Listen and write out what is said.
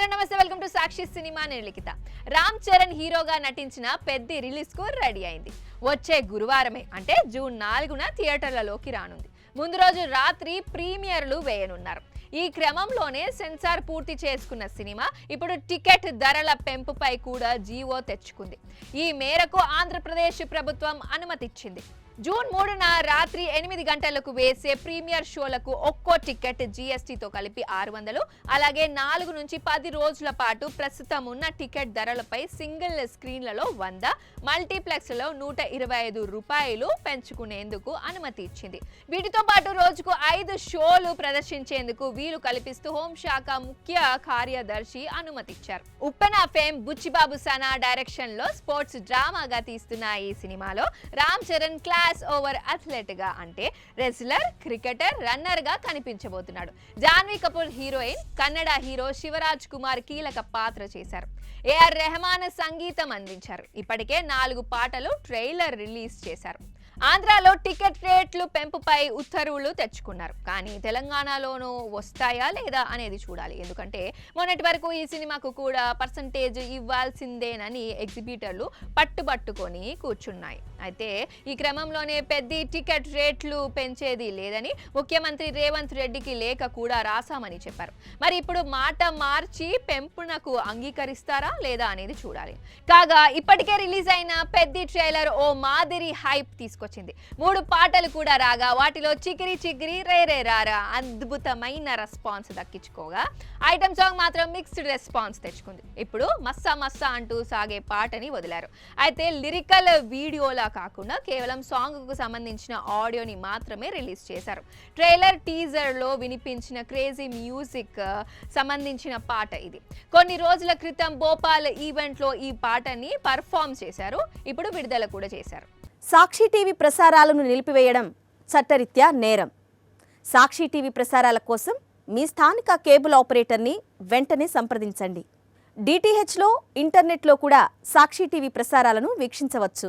Hello నమస్తే, welcome to Sakshi cinema. నేను లిఖిత. రామ్ చరణ్ హీరోగా నటించిన పెద్ది రిలీజ్ కు రెడీ అయింది. వచ్చే గురువారమే అంటే జూన్ 4న థియేటర్లలోకి రానుంది. ముందు రోజు రాత్రి ప్రీమియర్లు వేయనున్నారు. ఈ క్రమంలోనే సెన్సార్ పూర్తి చేసుకున్న సినిమా ఇప్పుడు టికెట్ ధరల పెంపుపై కూడా జీవో తెచ్చుకుంది. ఈ మేరకు ఆంధ్రప్రదేశ్ ప్రభుత్వం అనుమతిచ్చింది. జూన్ 3న రాత్రి 8 గంటలకు వేసే ప్రీమియర్ షోలకు ఒక్కో టికెట్ జీఎస్టీతో కలిపి 600, అలాగే 4 నుంచి 10 రోజుల పాటు ప్రస్తుతం ఉన్న టికెట్ ధరలపై సింగిల్ స్క్రీన్లలో 100, మల్టీప్లెక్స్లలో 125 రూపాయలు పెంచుకునేందుకు అనుమతి ఇచ్చింది. వీటితో పాటు రోజుకు 5 షోలు ప్రదర్శించేందుకు వీలు కల్పిస్తూ హోంశాఖ ముఖ్య కార్యదర్శి అనుమతిచ్చారు. ఉప్పెన ఫేమ్ బుచ్చిబాబు సనా డైరెక్షన్ లో స్పోర్ట్స్ డ్రామాగా తీస్తున్న ఈ సినిమాలో Ram Charan class over athlete గా అంటే రెజ్లర్, క్రికెటర్, రన్నర్ గా కనిపించబోతున్నాడు. జాన్వీ కపూర్ హీరోయిన్, కన్నడ హీరో శివరాజ్ కుమార్ కీలక పాత్ర చేశారు. ఏఆర్ రెహమాన్ సంగీతం అందించారు. ఇప్పటికే 4 పాటలు ట్రైలర్ రిలీజ్ చేశారు. ఆంధ్రాలో టికెట్ రేట్లు పెంపుపై ఉత్తర్వులు తెచ్చుకున్నారు. కానీ తెలంగాణలోనూ వస్తాయా లేదా అనేది చూడాలి. ఎందుకంటే మొన్నటి వరకు ఈ సినిమాకు కూడా పర్సంటేజ్ ఇవ్వాల్సిందేనని ఎగ్జిబిటర్లు పట్టుబట్టుకొని కూర్చున్నాయి. అయితే ఈ క్రమంలోనే పెద్ద టికెట్ రేట్లు పెంచేది లేదని ముఖ్యమంత్రి రేవంత్ రెడ్డికి లేఖ కూడా రాశామని చెప్పారు. మరి ఇప్పుడు మాట మార్చి పెంపునకు అంగీకరిస్తారా లేదా అనేది చూడాలి. కాగా ఇప్పటికే రిలీజ్ అయిన పెద్ద ట్రైలర్ ఓ మాదిరి హైప్ తీసుకొచ్చింది. 3 పాటలు కూడా రాగా వాటిలో చికిరి చికిరి రే రే రారా అద్భుతమైన రెస్పాన్స్ దక్కించుకోగా ఐటమ్ సాంగ్ మాత్రం మిక్స్డ్ రెస్పాన్స్ తెచ్చుకుంది. ఇప్పుడు మస్సా మస్సా అంటూ సాగే పాటని వదిలారు. అయితే లిరికల్ వీడియోలా కాకుండా కేవలం సాంగ్ కు సంబంధించిన ఆడియోని మాత్రమే రిలీజ్ చేశారు. ట్రైలర్ టీజర్ లో వినిపించిన క్రేజీ మ్యూజిక్ సంబంధించిన పాట ఇది. కొన్ని రోజుల క్రితం భోపాల్ ఈవెంట్ లో ఈ పాటని పర్ఫామ్ చేశారు. ఇప్పుడు విడుదల కూడా చేశారు. సాక్షి టీవీ ప్రసారాలను నిలిపివేయడం చట్టరీత్యా నేరం. సాక్షి టీవీ ప్రసారాల కోసం మీ స్థానిక కేబుల్ ఆపరేటర్ని వెంటనే సంప్రదించండి. డిటిహెచ్లో, ఇంటర్నెట్లో కూడా సాక్షి టీవీ ప్రసారాలను వీక్షించవచ్చు.